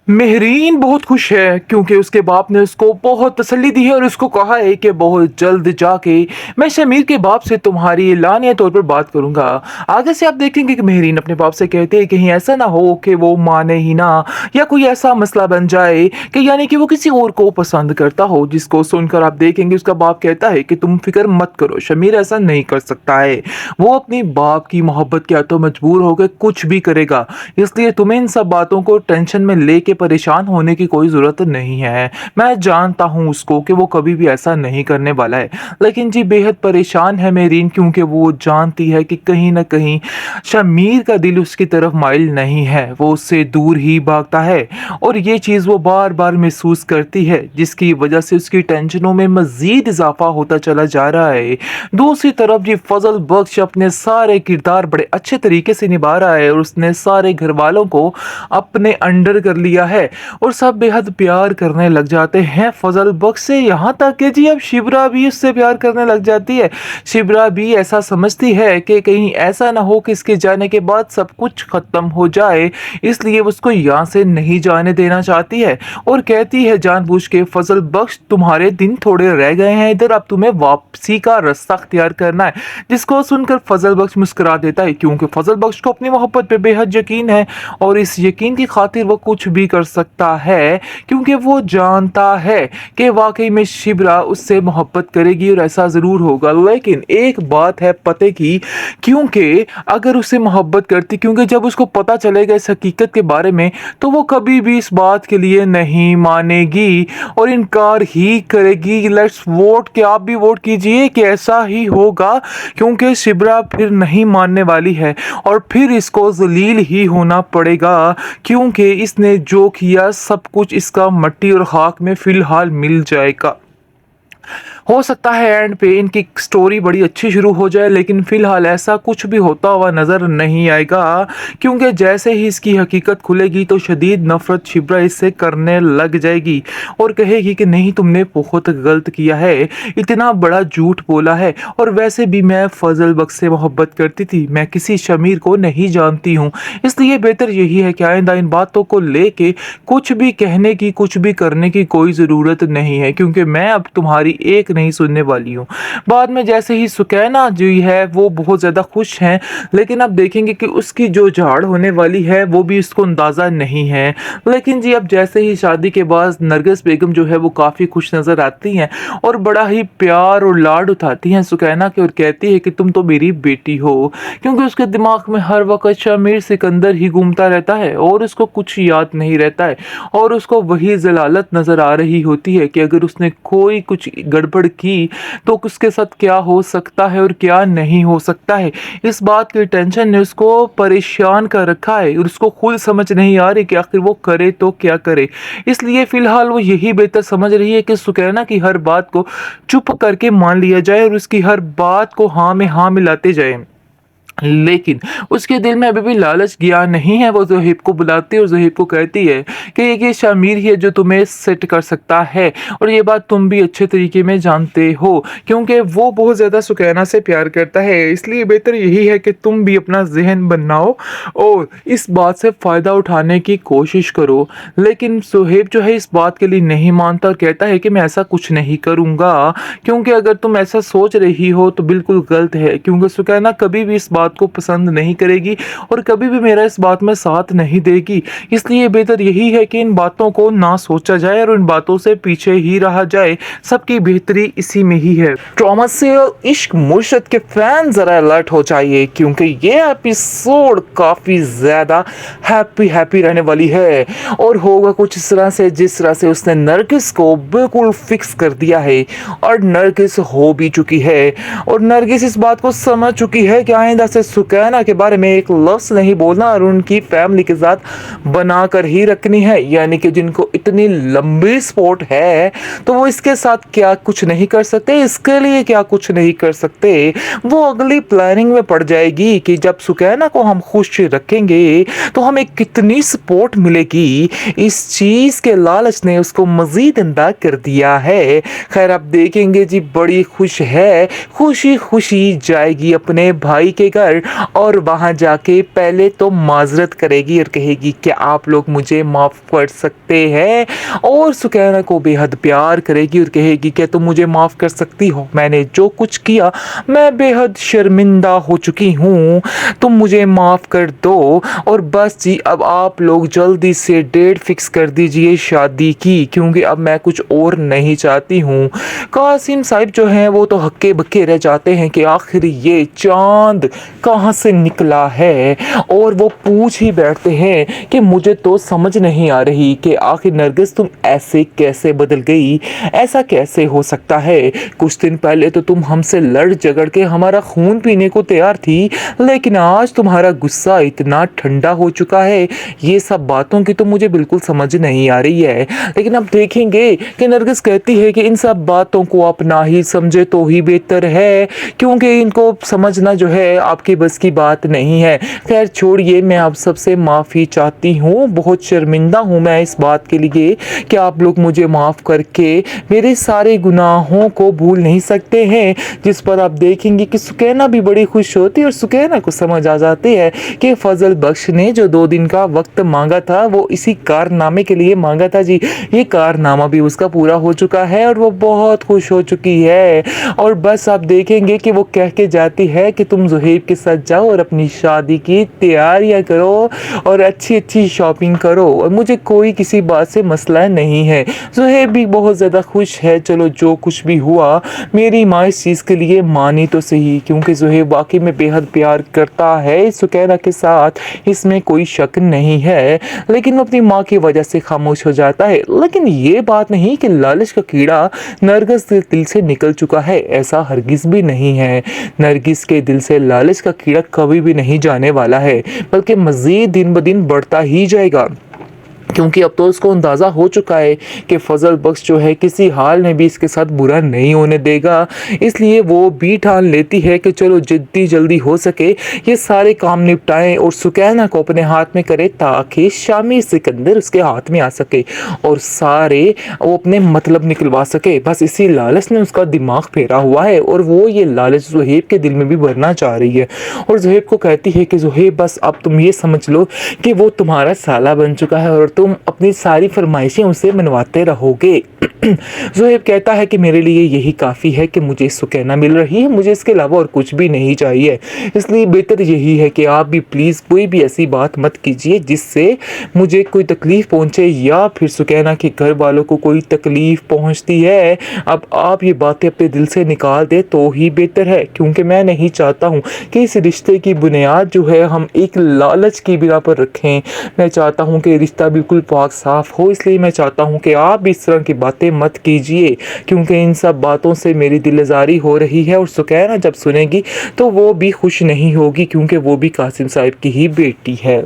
मेहरीन बहुत खुश है क्योंकि उसके बाप ने उसको बहुत तसल्ली दी है और उसको कहा है कि बहुत जल्द जाके मैं शमीर के बाप से तुम्हारी लानिया तौर पर बात करूंगा। आगे से आप देखेंगे कि मेहरीन अपने बाप से कहते हैं कहीं ऐसा ना हो कि वो माने ही ना, या कोई ऐसा मसला बन जाए कि यानी कि वो किसी और को पसंद करता हो, जिसको सुनकर आप देखेंगे उसका बाप कहता है कि तुम फिक्र मत करो, शमीर ऐसा नहीं कर सकता है। वो अपनी बाप की मोहब्बत के हाथों मजबूर होकर कुछ भी करेगा, इसलिए तुम्हें इन सब बातों को टेंशन में लेके परेशान होने की कोई ज़रूरत नहीं है। मैं जानता हूँ उसको कि वो कभी भी ऐसा नहीं करने वाला है, लेकिन जी बेहद परेशान है मेरीन, क्योंकि वो जानती है कि कहीं ना कहीं शमीर का दिल उसकी तरफ माइल नहीं है, वो उससे दूर ही भागता है और ये चीज़ वो बार बार महसूस करती है, जिसकी वजह से उसकी टेंशनों में मज़ीद इजाफा होता चला जा रहा है। दूसरी तरफ जी फजल बख्श अपने सारे किरदार बड़े अच्छे तरीके से निभा रहा है और उसने सारे घर वालों को अपने अंडर कर लिया है और सब बेहद प्यार करने लग जाते हैं फजल बख्श से, यहाँ तक कि जी अब शिबरा भी उससे प्यार करने लग जाती है। शिबरा भी ऐसा समझती है कि कहीं ऐसा ना हो कि इसके जाने के बाद सब कुछ ख़त्म हो जाए, इसलिए उसको यहाँ से नहीं जाने देना चाहती है और कहती है जानबूझ के फजल बख्श तुम्हारे दिन थोड़े रह गए हैं इधर, अब तुम्हें वापसी का रास्ता अख्तियार करना है। जिसको सुनकर फजल बख्श मुस्कुरा देता है, क्योंकि फजल बख्श को अपनी मोहब्बत पे बेहद यकीन है और इस यकीन की खातिर वो कुछ भी कर सकता है, क्योंकि वो जानता है कि वाकई में शिबरा उससे मोहब्बत करेगी और ऐसा ज़रूर होगा। लेकिन एक बात है पते की, क्योंकि अगर उससे मोहब्बत करती, क्योंकि जब उसको पता चलेगा इस हकीकत के बारे में, तो वो कभी भी इस बात के लिए नहीं मानेगी और इनकार ही करेगी। लेट्स वोट कि आप भी वोट कीजिए कि ऐसा ही होगा, क्योंकि शिबरा फिर नहीं मानने वाली है और फिर इसको जलील ही होना पड़ेगा, क्योंकि इसने जो किया सब कुछ इसका मट्टी और खाक में फिलहाल मिल जाएगा। हो सकता है एंड पे इनकी स्टोरी बड़ी अच्छी शुरू हो जाए, लेकिन फ़िलहाल ऐसा कुछ भी होता हुआ नज़र नहीं आएगा, क्योंकि जैसे ही इसकी हकीकत खुलेगी तो शदीद नफ़रत शिबरा इससे करने लग जाएगी और कहेगी कि नहीं तुमने बहुत गलत किया है, इतना बड़ा झूठ बोला है और वैसे भी मैं फजल बख्श से मोहब्बत करती थी, मैं किसी शमीर को नहीं जानती हूँ, इसलिए बेहतर यही है कि आइंदा इन बातों को लेके कुछ भी कहने की कुछ भी करने की कोई ज़रूरत नहीं है, क्योंकि मैं अब तुम्हारी एक नहीं सुनने वाली हूँ। बाद में जैसे ही सुकैना जो है वो बहुत ज़्यादा खुश हैं, लेकिन अब देखेंगे कि उसकी जो झाड़ होने वाली है वो भी उसको अंदाज़ा नहीं है। लेकिन जी अब जैसे ही शादी के बाद नरगिस बेगम जो है वो काफ़ी खुश नज़र आती हैं और बड़ा ही प्यार और लाड उठाती हैं सुकैना के और कहती है कि तुम तो मेरी बेटी हो, क्योंकि उसके दिमाग में हर वक्त शमीर सिकंदर ही घूमता रहता है और उसको कुछ याद नहीं रहता है और उसको वही जलालत नज़र आ रही होती है कि अगर उसने कोई कुछ गड़बड़ की तो उसके साथ क्या हो सकता है और क्या नहीं हो सकता है। इस बात की टेंशन ने उसको परेशान कर रखा है और उसको खुद समझ नहीं आ रही कि आखिर वो करे तो क्या करे, इसलिए फ़िलहाल वो यही बेहतर समझ रही है कि सुकैना की हर बात को चुप करके मान लिया जाए और उसकी हर बात को हाँ में हाँ मिलाते जाए। लेकिन उसके दिल में अभी भी लालच गया नहीं है। वो ज़हीब को बुलाती है और ज़हीब को कहती है कि ये शामिर ही है जो तुम्हें सेट कर सकता है और ये बात तुम भी अच्छे तरीके में जानते हो, क्योंकि वो बहुत ज़्यादा सुकैना से प्यार करता है, इसलिए बेहतर यही है कि तुम भी अपना जहन बनाओ और इस बात से फ़ायदा उठाने की कोशिश करो। लेकिन ज़हीब जो है इस बात के लिए नहीं मानता और कहता है कि मैं ऐसा कुछ नहीं करूँगा, क्योंकि अगर तुम ऐसा सोच रही हो तो बिल्कुल गलत है, क्योंकि सुकैना कभी भी इस बात को पसंद नहीं करेगी और कभी भी मेरा इस बात में साथ नहीं देगी, इसलिए बेहतर यही है कि इन बातों को ना सोचा जाए और इन बातों से पीछे ही रहा जाए। सबकी बेहतरी इसी में ही है। ड्रामा सीरियल इश्क मुर्शद के फैन जरा अलर्ट हो जाइए, क्योंकि ये एपिसोड काफी ज्यादा हैप्पी रहने वाली है और होगा कुछ इस तरह से जिस तरह से उसने नरगिस को बिल्कुल फिक्स कर दिया है और नरगिस हो भी चुकी है और नरगिस इस बात को समझ चुकी है कि आइंदा से सुकैना के बारे में एक लफ्ज़ नहीं बोलना और उनकी फैमिली के साथ बना कर ही रखनी है, यानी कि जिनको इतनी लंबी सपोर्ट है तो वो इसके साथ क्या कुछ नहीं कर सकते, इसके लिए क्या कुछ नहीं कर सकते। वो अगली प्लानिंग में पड़ जाएगी कि जब सुकैना को हम खुश रखेंगे तो हमें कितनी सपोर्ट मिलेगी, इस चीज़ के लालच ने उसको मज़ीद अंधा कर दिया है। खैर आप देखेंगे जी बड़ी खुश है, खुशी खुशी जाएगी अपने भाई के घर कर और वहाँ जाके पहले तो माजरत करेगी और कहेगी कि आप लोग मुझे माफ़ कर सकते हैं, और सुकैना को बेहद प्यार करेगी और कहेगी कि तुम मुझे माफ़ कर सकती हो, मैंने जो कुछ किया मैं बेहद शर्मिंदा हो चुकी हूँ, तुम मुझे माफ़ कर दो। और बस जी अब आप लोग जल्दी से डेट फिक्स कर दीजिए शादी की, क्योंकि अब मैं कुछ और नहीं चाहती हूँ। कासिम साहब जो हैं वो तो हक्के बक्के रह जाते हैं कि आखिर ये चांद कहाँ से निकला है, और वो पूछ ही बैठते हैं कि मुझे तो समझ नहीं आ रही कि आखिर नरगिस तुम ऐसे कैसे बदल गई, ऐसा कैसे हो सकता है। कुछ दिन पहले तो तुम हमसे लड़ झगड़ के हमारा खून पीने को तैयार थी, लेकिन आज तुम्हारा गुस्सा इतना ठंडा हो चुका है। ये सब बातों की तो मुझे बिल्कुल समझ नहीं आ रही है, लेकिन अब देखेंगे कि नरगिस कहती है कि इन सब बातों को आप ना ही समझे तो ही बेहतर है, क्योंकि इनको समझना जो है आपकी बस की बात नहीं है। खैर छोड़िए, मैं आप सबसे माफ़ी चाहती हूँ, बहुत शर्मिंदा हूँ मैं इस बात के लिए कि आप लोग मुझे माफ़ करके मेरे सारे गुनाहों को भूल नहीं सकते हैं। जिस पर आप देखेंगे कि सुकैना भी बड़ी खुश होती है और सुकैना को समझ आ जाती है कि फजल बख्श ने जो 2 दिन का वक्त मांगा था वो इसी कारनामे के लिए मांगा था जी। ये कारनामा भी उसका पूरा हो चुका है और वो बहुत खुश हो चुकी है। और बस आप देखेंगे कि वो कह के जाती है कि तुम ज़ुहैब के साथ जाओ और अपनी शादी की तैयारियां करो और अच्छी अच्छी शॉपिंग करो, और मुझे कोई किसी बात से मसला नहीं है। ज़ुहैब भी बहुत ज़्यादा खुश है। चलो जो कुछ भी हुआ, मेरी माँ इस चीज़ के लिए मानी तो सही, क्योंकि ज़ुहैब वाकई में बेहद प्यार करता है सुकैना के साथ, इसमें कोई शक नहीं है, लेकिन वो अपनी माँ की वजह से खामोश हो जाता है। लेकिन ये बात नहीं कि लालच का कीड़ा नरगिस के दिल से निकल चुका है, ऐसा हरगिज़ भी नहीं है। नरगिस के दिल से लालच का कीड़ा कभी भी नहीं जाने वाला है, बल्कि मज़ीद दिन ब दिन बढ़ता ही जाएगा, क्योंकि अब तो उसको अंदाज़ा हो चुका है कि फजल बख्श जो है किसी हाल में भी इसके साथ बुरा नहीं होने देगा। इसलिए वो भी ठान लेती है कि चलो जितनी जल्दी हो सके ये सारे काम निपटाएं और सुकैना को अपने हाथ में करे, ताकि शामी सिकंदर उसके हाथ में आ सके और सारे वो अपने मतलब निकलवा सके। बस इसी लालच ने उसका दिमाग फेरा हुआ है, और वो ये लालच ज़ुहैब के दिल में भी भरना चाह रही है। और ज़ुहैब को कहती है कि ज़ुहैब बस अब तुम ये समझ लो कि वो तुम्हारा साला बन चुका है और तुम अपनी सारी फरमाइशें उसे मनवाते रहोगे। ज़ुहैब कहता है कि मेरे लिए यही काफ़ी है कि मुझे सुकैना मिल रही है, मुझे इसके अलावा और कुछ भी नहीं चाहिए। इसलिए बेहतर यही है कि आप भी प्लीज़ कोई भी ऐसी बात मत कीजिए जिससे मुझे कोई तकलीफ़ पहुँचे या फिर सुकैना के घर वालों को कोई तकलीफ़ पहुँचती है। अब आप ये बातें अपने दिल से निकाल दे तो ही बेहतर है, क्योंकि मैं नहीं चाहता हूँ कि इस रिश्ते की बुनियाद जो है हम एक लालच की बिना पर रखें। मैं चाहता हूँ कि रिश्ता बिल्कुल पाक साफ़ हो, इसलिए मैं चाहता हूँ कि आप भी इस तरह की बातें मत कीजिए, क्योंकि इन सब बातों से मेरी दिलज़ारी हो रही है। और सुकैना जब सुनेगी तो वो भी खुश नहीं होगी, क्योंकि वो भी कासिम साहब की ही बेटी है।